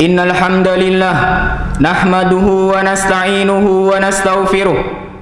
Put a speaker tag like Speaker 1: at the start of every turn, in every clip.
Speaker 1: Innal hamdalillah nahmaduhu wa nasta'inuhu wa nastaghfiruh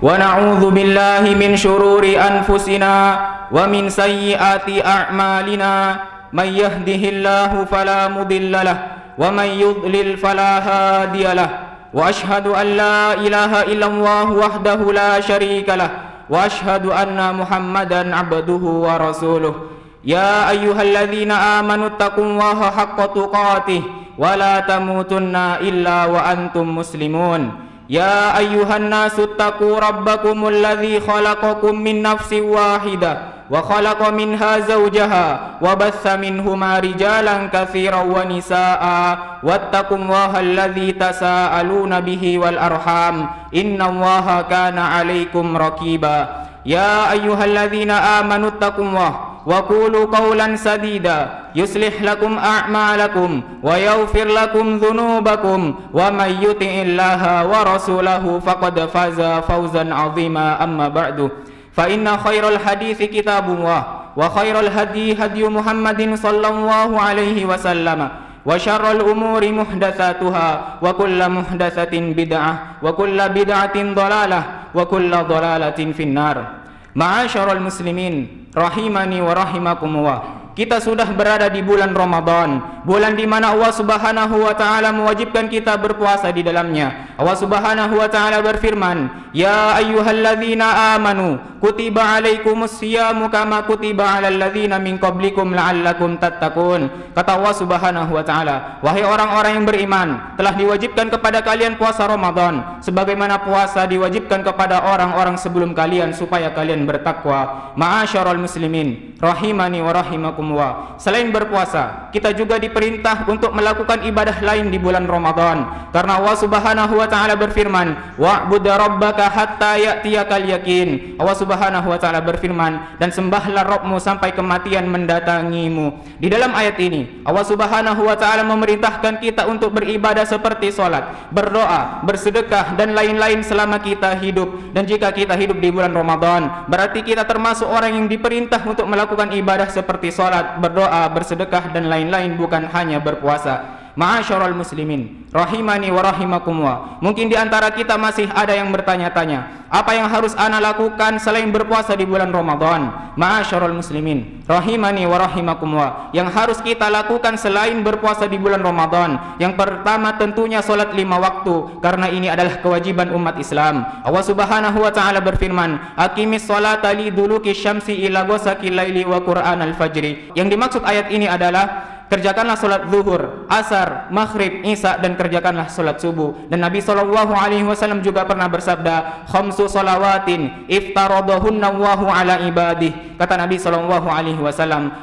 Speaker 1: wa na'udzu billahi min shururi anfusina wa min sayyiati a'malina may yahdihillahu fala mudhillalah wa may yudlil fala hadiyalah wa ashhadu an la ilaha illallah wahdahu la syarikalah wa ashhadu anna Muhammadan abduhu wa rasuluh. Ya ayyuhalladzina amanu taqullaha haqqa tuqatih wa la tamutunna illa wa antum muslimun. Ya ayyuhan nasu taqu rabbakumul ladzi khalaqakum min nafsin wahidah wa khalaqa minha zawjaha wa batha minhuma rijalan katsiran wa nisaa'a wattaqullaha alladzi tasaaluna bihi wal arham innallaha kana 'alaikum raqiba. Ya ayyuhalladzina amanu taqullaha wa qulu qawlan sadida yuslih lakum a'malakum wa yaghfir lakum dhunubakum wa may yuti'illaha wa rasulahu faqad faza fawzan 'azima. Amma ba'du, fa inna khairal hadithi kitabullah wa khairal hadi hadi Muhammadin sallallahu alaihi wasallam wa syarrul umuri muhdatsatuha wa kullu muhdatsatin bid'ah wa kullu bid'atin dhalalah wa kullu dhalalatin finnar. Ma'asyiral muslimin rahimani wa rahimakumullah. Kita sudah berada di bulan Ramadan, bulan di mana Allah Subhanahu wa taala mewajibkan kita berpuasa di dalamnya. Allah Subhanahu wa taala berfirman, "Ya ayyuhalladzina amanu, kutiba 'alaikumus syiyamu kama kutiba 'alal ladzina min qablikum la'allakum tattaqun." Kata Allah Subhanahu wa taala, "Wahai orang-orang yang beriman, telah diwajibkan kepada kalian puasa Ramadan sebagaimana puasa diwajibkan kepada orang-orang sebelum kalian supaya kalian bertakwa." Ma'asyiral muslimin rahimani wa rahimakumullah. Selain berpuasa, kita juga diperintah untuk melakukan ibadah lain di bulan Ramadan. Karena Allah Subhanahu wa taala berfirman, "Wa'bud rabbaka hatta ya'tiyakal yaqin." Allah Subhanahu wa taala berfirman, "Dan sembahlah Rabbmu sampai kematian mendatangimu." Di dalam ayat ini, Allah Subhanahu wa taala memerintahkan kita untuk beribadah seperti salat, berdoa, bersedekah dan lain-lain selama kita hidup. Dan jika kita hidup di bulan Ramadan, berarti kita termasuk orang yang diperintah untuk melakukan ibadah seperti salat, berdoa, bersedekah dan lain-lain, bukan hanya berpuasa. Ma'asyiral muslimin rahimani wa rahimakumullah. Mungkin di antara kita masih ada yang bertanya-tanya, apa yang harus ana lakukan selain berpuasa di bulan Ramadan? Ma'asyiral muslimin rahimani wa rahimakumullah. Yang harus kita lakukan selain berpuasa di bulan Ramadan, yang pertama tentunya salat 5 waktu, karena ini adalah kewajiban umat Islam. Allah Subhanahu wa taala berfirman, "Aqimis sholata liduluki syamsi ila ghasaqil laili wa qur'anal fajri." Yang dimaksud ayat ini adalah kerjakanlah salat zuhur, asar, maghrib, isya, dan kerjakanlah salat subuh. Dan Nabi SAW juga pernah bersabda, "Khamsu shalawatin iftaradahunna Allahu ala ibadih." Kata Nabi SAW,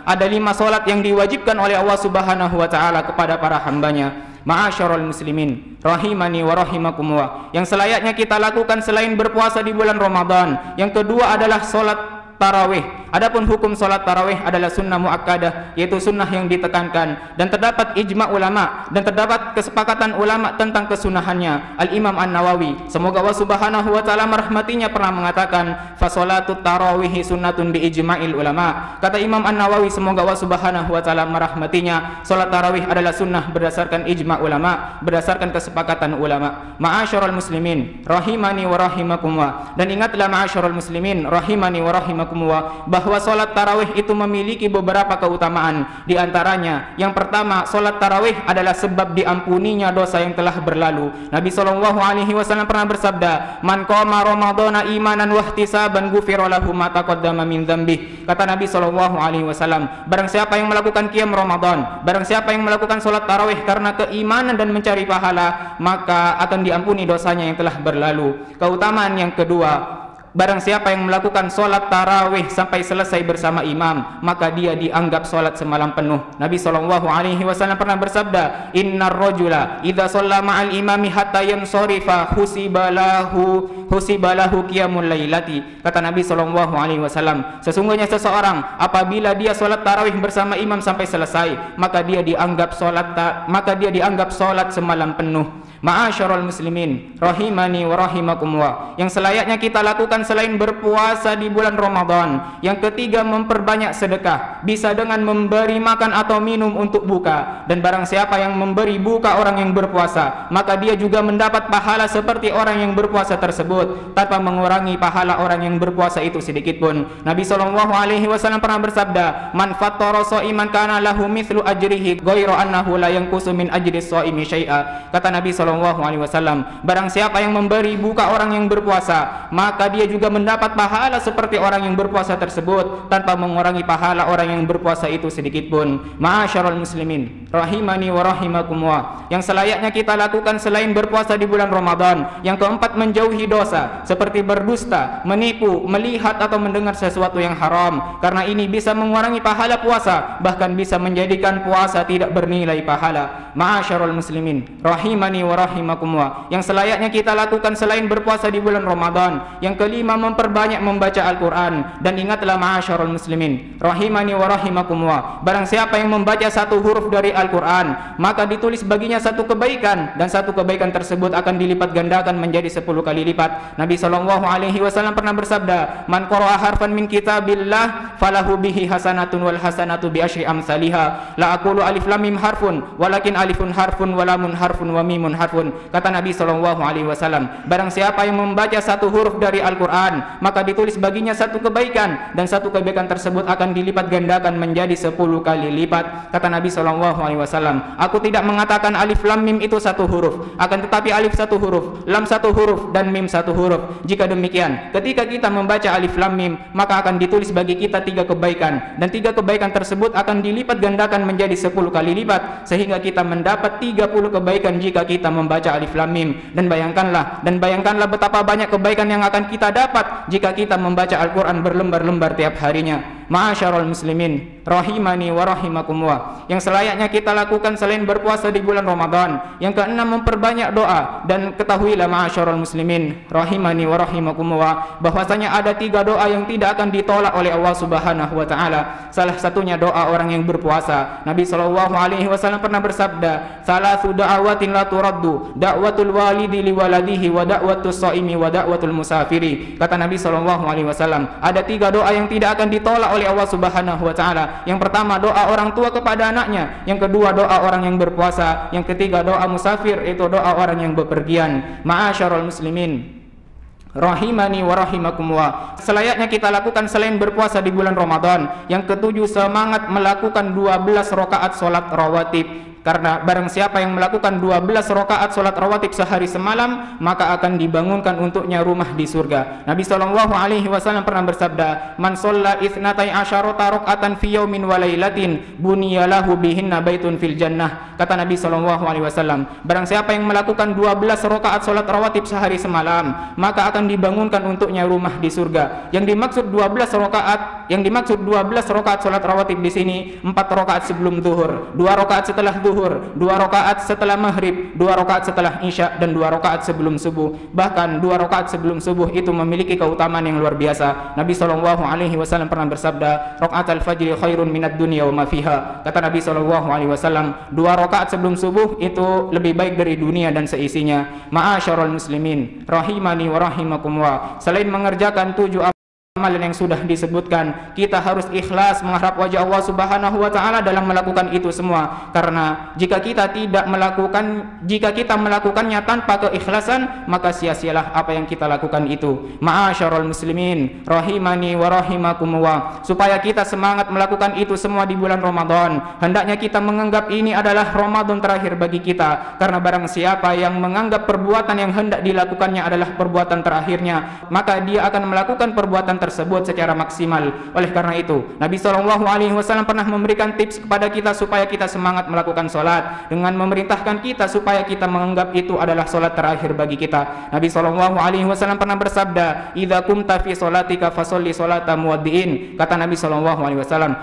Speaker 1: ada 5 salat yang diwajibkan oleh Allah Subhanahu wa taala kepada para hambanya. Ma'asyiral muslimin rahimani wa rahimakumullah. Yang selayaknya kita lakukan selain berpuasa di bulan Ramadan, yang kedua adalah salat tarawih. Adapun hukum salat tarawih adalah sunnah muakkadah, yaitu sunnah yang ditekankan, dan terdapat ijma' ulama dan terdapat kesepakatan ulama tentang kesunahannya. Al-Imam An-Nawawi, semoga Allah Subhanahu wa taala merahmatinya, pernah mengatakan, "Fa salatut tarawih sunnatun bi ijma'il ulama." Kata Imam An-Nawawi, semoga Allah Subhanahu wa taala merahmatinya, salat tarawih adalah sunnah berdasarkan ijma' ulama, berdasarkan kesepakatan ulama. Ma'asyiral muslimin rahimani wa rahimakumullah. Dan ingatlah ma'asyiral muslimin rahimani wa rahimakumullah, bahwa salat tarawih itu memiliki beberapa keutamaan. Di antaranya, yang pertama, salat tarawih adalah sebab diampuninya dosa yang telah berlalu. Nabi SAW pernah bersabda, "Man qama ramadhana imanan wa ihtisaban ghufira lahu ma taqaddama min dzambih." Kata Nabi SAW, barang siapa yang melakukan qiyam Ramadan, barang siapa yang melakukan salat tarawih karena keimanan dan mencari pahala, maka akan diampuni dosanya yang telah berlalu. Keutamaan yang kedua, barang siapa yang melakukan solat tarawih sampai selesai bersama imam, maka dia dianggap solat semalam penuh. Nabi SAW pernah bersabda, "Innar rajula idza shalla ma'al imami hatta yansarifa husibalahu qiyamul lailati." Kata Nabi SAW, sesungguhnya seseorang apabila dia solat tarawih bersama imam sampai selesai, maka dia dianggap solat semalam penuh. Ma'asyiral muslimin rahimani wa rahimakumullah, yang selayaknya kita lakukan selain berpuasa di bulan Ramadan. Yang ketiga, memperbanyak sedekah, bisa dengan memberi makan atau minum untuk buka. Dan barang siapa yang memberi buka orang yang berpuasa, maka dia juga mendapat pahala seperti orang yang berpuasa tersebut, tanpa mengurangi pahala orang yang berpuasa itu sedikit pun. Nabi SAW pernah bersabda, man fattara sha'iman kana lahu mithlu ajrihi ghairu annahu la yanqusu min ajri shaimi syai'a. Kata Nabi SAW, barang siapa yang memberi buka orang yang berpuasa, maka dia juga mendapat pahala seperti orang yang berpuasa tersebut, tanpa mengurangi pahala orang yang berpuasa itu sedikit pun. Ma'asyiral muslimin rahimani wa rahimakumullah, yang selayaknya kita lakukan selain berpuasa di bulan Ramadan. Yang keempat, menjauhi dosa seperti berdusta, menipu, melihat atau mendengar sesuatu yang haram, karena ini bisa mengurangi pahala puasa, bahkan bisa menjadikan puasa tidak bernilai pahala. Ma'asyiral muslimin rahimani wa rahimakumullah, yang selayaknya kita lakukan selain berpuasa di bulan Ramadan. Yang kelima, memperbanyak membaca Al-Quran. Dan ingatlah ma'asyiral muslimin rahimani wa rahimakumullah, barang siapa yang membaca satu huruf dari Al-Quran, maka ditulis baginya satu kebaikan, dan satu kebaikan tersebut akan dilipat gandakan menjadi 10 kali lipat. Nabi SAW pernah bersabda, man qara'a harfan min kitabillah falahu bihi hasanatun wal hasanatu bi asyri amsalihha, la aqulu alif lam mim harfun walakin alifun harfun wa lamun harfun wa mimun harfun. Kata Nabi SAW, barang siapa yang membaca satu huruf dari Al-Quran, maka ditulis baginya satu kebaikan, dan satu kebaikan tersebut akan dilipat gandakan menjadi 10 kali lipat. Kata Nabi SAW, aku tidak mengatakan alif lam mim itu satu huruf, akan tetapi alif satu huruf, lam satu huruf, dan mim satu huruf. Jika demikian, ketika kita membaca alif lam mim, maka akan ditulis bagi kita 3 kebaikan, dan 3 kebaikan tersebut akan dilipat gandakan menjadi 10 kali lipat, sehingga kita mendapat 30 kebaikan jika kita membaca alif lam mim. Dan bayangkanlah betapa banyak kebaikan yang akan kita dapat jika kita membaca Al-Quran berlembar-lembar tiap harinya. Ma'asyiral muslimin rahimani wa rahimakumullah, yang selayaknya kita lakukan selain berpuasa di bulan Ramadan. Yang keenam, memperbanyak doa. Dan ketahuilah ma'asyiral muslimin rahimani wa rahimakumullah, bahwasanya ada 3 doa yang tidak akan ditolak oleh Allah Subhanahu wa taala. Salah satunya doa orang yang berpuasa. Nabi SAW pernah bersabda, salatsu da'awatin la turaddu, da'watul walidi li waladihi wa da'watus shaimi wa da'watul musafiri. Kata Nabi SAW, ada 3 doa yang tidak akan ditolak oleh Allah Subhanahu wa taala. Yang pertama, doa orang tua kepada anaknya. Yang kedua, doa orang yang berpuasa. Yang ketiga, doa musafir, itu doa orang yang bepergian. Ma'asyiral muslimin rahimani wa rahimakumullah, selayaknya kita lakukan selain berpuasa di bulan Ramadan. Yang ketujuh, semangat melakukan 12 rakaat salat rawatib. Karena barang siapa yang melakukan 12 rakaat salat rawatib sehari semalam, maka akan dibangunkan untuknya rumah di surga. Nabi SAW pernah bersabda, man shalla itsnatai asyarata rakaatan fi yaumin wa lailatin buniya lahu bihinna baitun fil jannah. Kata Nabi SAW, barang siapa yang melakukan 12 rakaat salat rawatib sehari semalam, maka akan dibangunkan untuknya rumah di surga. Yang dimaksud 12 rakaat salat rawatib di sini 4 rakaat sebelum zuhur, 2 rakaat setelah zuhur, 2 rakaat setelah maghrib, 2 rakaat setelah isya, dan 2 rakaat sebelum subuh. Bahkan 2 rakaat sebelum subuh itu memiliki keutamaan yang luar biasa. Nabi SAW pernah bersabda, rakaatul fajri khairun minad dunya wa ma fiha. Kata Nabi SAW, 2 rakaat sebelum subuh itu lebih baik dari dunia dan seisinya. Ma'asyiral muslimin rahimani wa rahimakumullah, selain mengerjakan 7 amalan yang sudah disebutkan, kita harus ikhlas mengharap wajah Allah Subhanahu wa taala dalam melakukan itu semua. Karena jika kita melakukannya tanpa keikhlasan, maka sia-sialah apa yang kita lakukan itu. Ma'asyiral muslimin rahimani wa rahimakumullah, supaya kita semangat melakukan itu semua di bulan Ramadan, hendaknya kita menganggap ini adalah Ramadan terakhir bagi kita. Karena barang siapa yang menganggap perbuatan yang hendak dilakukannya adalah perbuatan terakhirnya, maka dia akan melakukan perbuatan tersebut secara maksimal. Oleh karena itu, Nabi SAW pernah memberikan tips kepada kita supaya kita semangat melakukan sholat, dengan memerintahkan kita supaya kita menganggap itu adalah sholat terakhir bagi kita. Nabi SAW pernah bersabda, idza kumta fi sholatika fasolli sholata muwaddi'in. Kata Nabi SAW,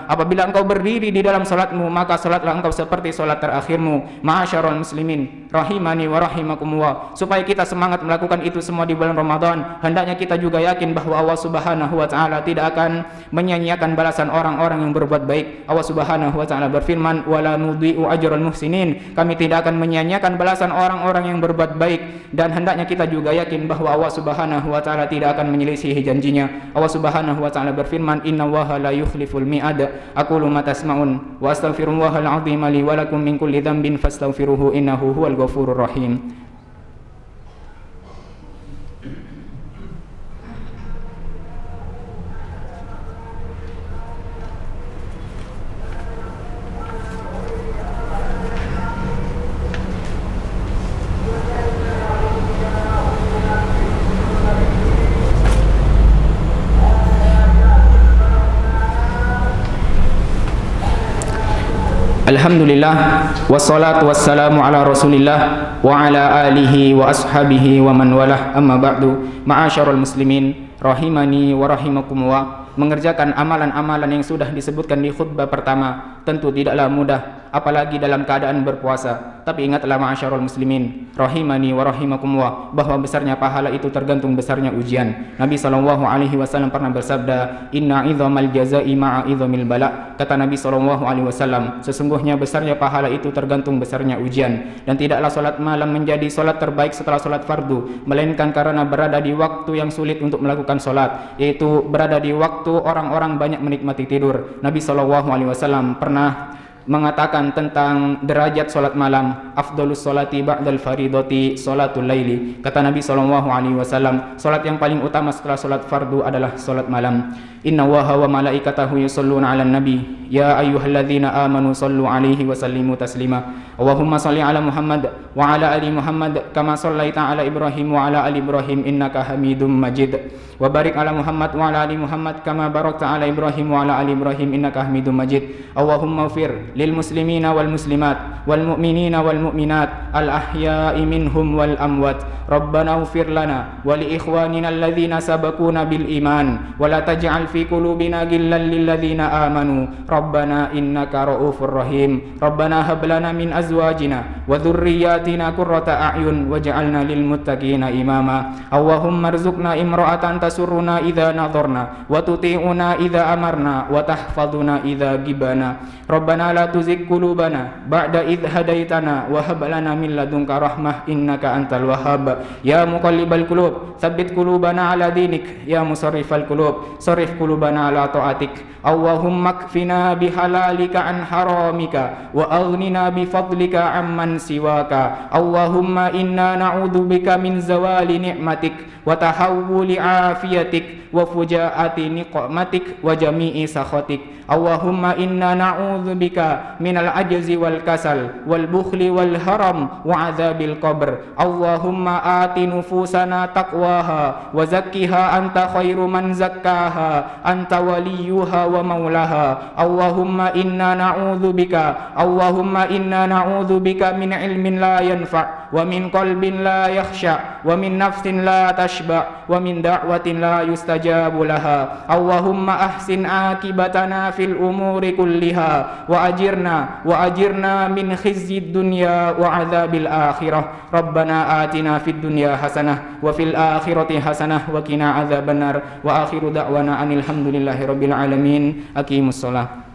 Speaker 1: apabila engkau berdiri di dalam sholatmu, maka sholatlah engkau seperti sholat terakhirmu. Ma'asyiral muslimin rahimani wa rahimakumullah, supaya kita semangat melakukan itu semua di bulan Ramadan, hendaknya kita juga yakin bahwa Allah Subhanahu Subhanahu wa taala tidak akan menyia-nyiakan balasan orang-orang yang berbuat baik. Allah Subhanahu wa taala berfirman, "Wala nudhi'u ajral muhsinin." Kami tidak akan menyia-nyiakan balasan orang-orang yang berbuat baik, dan hendaknya kita juga yakin bahwa Allah Subhanahu wa taala tidak akan menyelisihi janjinya. Allah Subhanahu wa taala berfirman, "Innallaha la yukhliful mi'ad." Aqulu ma tasma'un wa astaghfirullahal 'azim li wa lakum min kulli dhanbin fastaghfiruhu innahu huwal ghafurur rahim. Alhamdulillah, wassalatu wassalamu ala rasulillah wa ala alihi wa ashabihi wa man walah, amma ba'du. Ma'asyarul muslimin rahimani wa rahimakumullah. Mengerjakan amalan-amalan yang sudah disebutkan di khutbah pertama tentu tidaklah mudah, apalagi dalam keadaan berpuasa. Tapi ingatlah ma'asyarul muslimin rahimani wa rahimakumullah, bahwa besarnya pahala itu tergantung besarnya ujian. Nabi SAW pernah bersabda, "Inna idhamal jazai ma'a idhamil bala." Kata Nabi SAW, sesungguhnya besarnya pahala itu tergantung besarnya ujian. Dan tidaklah solat malam menjadi solat terbaik setelah solat fardu, melainkan karena berada di waktu yang sulit untuk melakukan solat, yaitu berada di waktu orang-orang banyak menikmati tidur. Nabi SAW pernah mengatakan tentang derajat solat malam, afdalus solati ba'dal faridati solatul laili. Kata Nabi SAW, solat yang paling utama setelah solat fardu adalah solat malam. Inna Allaha wa malaikatahu yusalluna 'alan nabi ya ayyuhalladzina amanu sallu 'alaihi wa sallimu taslima. Allahumma salli 'ala Muhammad wa 'ala ali Muhammad kama shallaita 'ala Ibrahim wa 'ala ali Ibrahim innaka Hamidum Majid. Wa barik 'ala Muhammad wa 'ala ali Muhammad kama barakta 'ala Ibrahim wa 'ala ali Ibrahim innaka Hamidum Majid. Allahumma ighfir lil muslimina wal muslimat wal mu'minina wal mu'minat al ahya'i minhum wal amwat. Rabbana ighfir lana wa li ikhwanina alladhina sabaquna bil iman wa la taj'al fi qulubina ghillan lil ladzina amanu. Rabbana innaka ra'ufur rahim. Rabbana hab lana min azwajina wa dhurriyyatina qurrata a'yun waj'alna lil muttaqina imama. Allahumma arzuqna imra'atan tasurruna idza nadharna wa tuti'una idza amarna wa tahfazuna idza gibana. Rabbana la tuzigh qulubana ba'da idh hadaitana wa hab lana min ladunka rahmah innaka antal wahhab. Ya muqallibal qulub tsabbit qulubana ala dinik. Ya musarrifal qulub sarrif qulubana ala ta'atik. Allahumma kfina bihalalika an haramika wa aghnina bifadlika amman siwaka. Allahumma inna na'udzubika min zawali ni'matik wa tahawuli afiyatik wa fujaati niqmatik wa jami'i sakhatik. Allahumma inna na'udzubika minal ajzi wal kasal wal bukhli wal haram wa adzabil qabr. Allahumma ati nufusana taqwaha wa zakkiha anta khairu man zakkaha anta waliyuha wa maulaha. Allahumma inna na'udzubika min ilmin la yanfa' wa min qalbin la yakhsha wa min nafsin la tashba' wa min da'watin la yustajabu laha. Allahumma ahsin akibatana fil umuri kulliha wa ajirna min khizyid dunya wa adzabil akhirah. Rabbana atina fid dunya hasanah wa fil akhirati hasanah wa qina adzabannar. Wa akhiru da'wana anil hamdulillahi rabbil alamin. Aqimus shalah.